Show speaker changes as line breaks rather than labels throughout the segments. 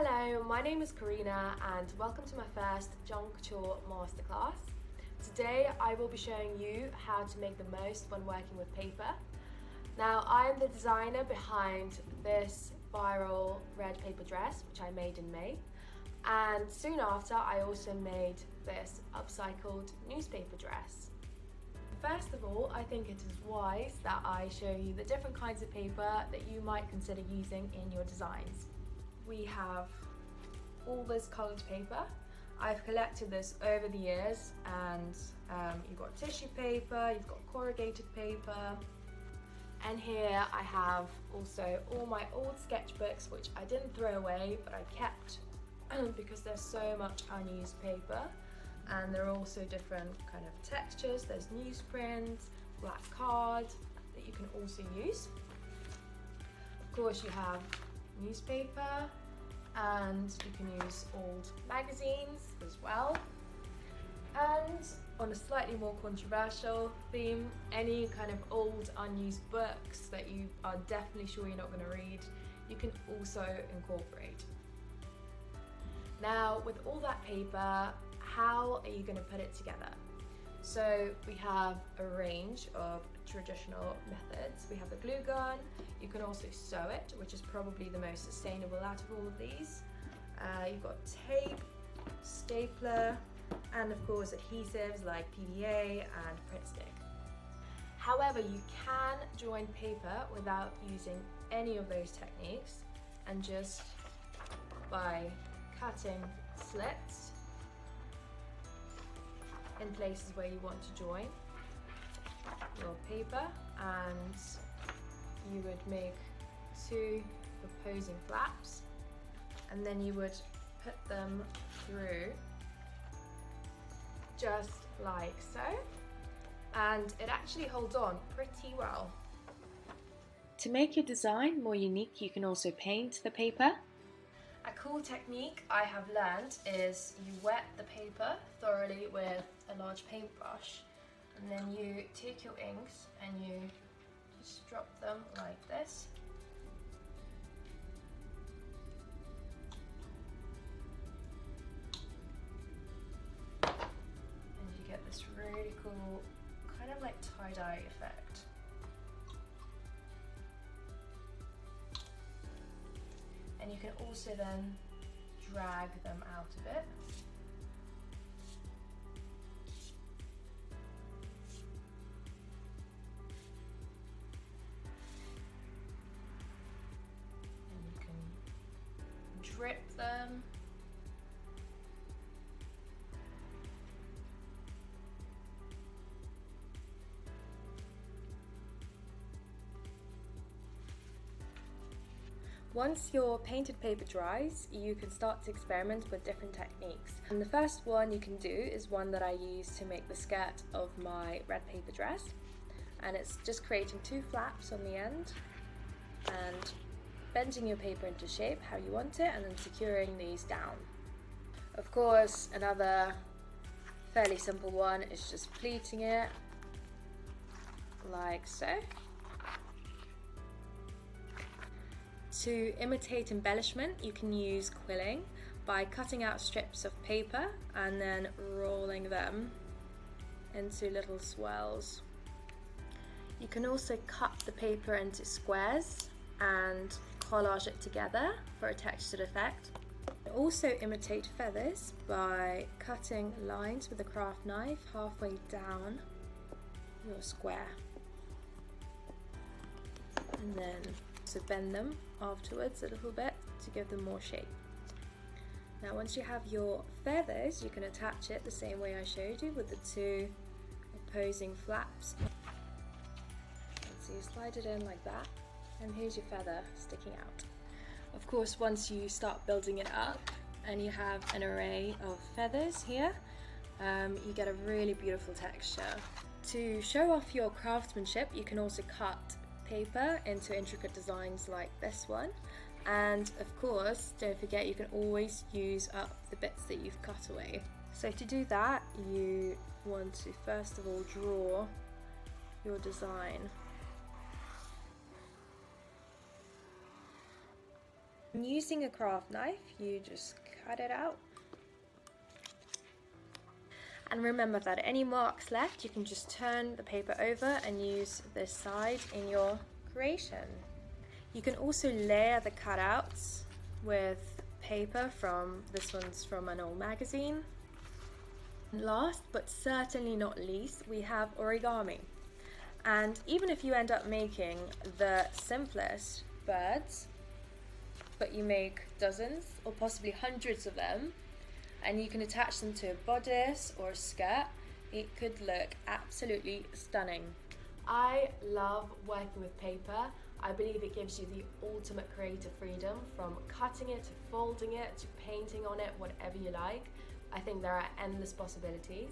Hello, my name is Karina and welcome to my first Junk Kouture Masterclass. Today I will be showing you how to make the most when working with paper. Now I am the designer behind this viral red paper dress which I made in May, and soon after I also made this upcycled newspaper dress. First of all, I think it is wise that I show you the different kinds of paper that you might consider using in your designs. We have all this coloured paper. I've collected this over the years, and you've got tissue paper, you've got corrugated paper, and here I have also all my old sketchbooks which I didn't throw away but I kept because there's so much unused paper, and there are also different kind of textures. There's newsprint, black card that you can also use. Of course you have newspaper, and you can use old magazines as well. And on a slightly more controversial theme, any kind of old unused books that you are definitely sure you're not going to read, you can also incorporate. Now with all that paper, how are you going to put it together? So we have a range of traditional methods. We have the glue gun. You can also sew it, which is probably the most sustainable out of all of these. You've got tape, stapler, and of course adhesives like PVA and print stick. However, you can join paper without using any of those techniques, and just by cutting slits in places where you want to join your paper, and you would make two opposing flaps, and then you would put them through just like so, and it actually holds on pretty well. To make your design more unique, you can also paint the paper. A cool technique I have learned is you wet the paper thoroughly with a large paintbrush, and then you take your inks and you just drop them like this. And you get this really cool, kind of like tie-dye effect. And you can also then drag them out of it. And you can drip them. Once your painted paper dries, you can start to experiment with different techniques. And the first one you can do is one that I use to make the skirt of my red paper dress. And it's just creating two flaps on the end and bending your paper into shape how you want it, and then securing these down. Of course, another fairly simple one is just pleating it like so. To imitate embellishment, you can use quilling by cutting out strips of paper and then rolling them into little swirls. You can also cut the paper into squares and collage it together for a textured effect. Also imitate feathers by cutting lines with a craft knife halfway down your square, and then so bend them afterwards a little bit to give them more shape. Now once you have your feathers, you can attach it the same way I showed you with the two opposing flaps. So you slide it in like that, and here's your feather sticking out. Of course, once you start building it up and you have an array of feathers here, you get a really beautiful texture. To show off your craftsmanship, you can also cut paper into intricate designs like this one, and of course don't forget you can always use up the bits that you've cut away. So to do that, you want to first of all draw your design. Using a craft knife, you just cut it out. And remember that any marks left, you can just turn the paper over and use this side in your creation. You can also layer the cutouts with paper this one's from an old magazine. And last but certainly not least, we have origami. And even if you end up making the simplest birds, but you make dozens or possibly hundreds of them, and you can attach them to a bodice or a skirt, it could look absolutely stunning. I love working with paper. I believe it gives you the ultimate creative freedom, from cutting it to folding it to painting on it, whatever you like. I think there are endless possibilities.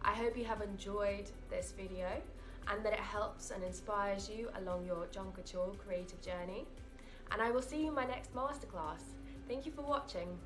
I hope you have enjoyed this video and that it helps and inspires you along your Junk Kouture creative journey. And I will see you in my next masterclass. Thank you for watching.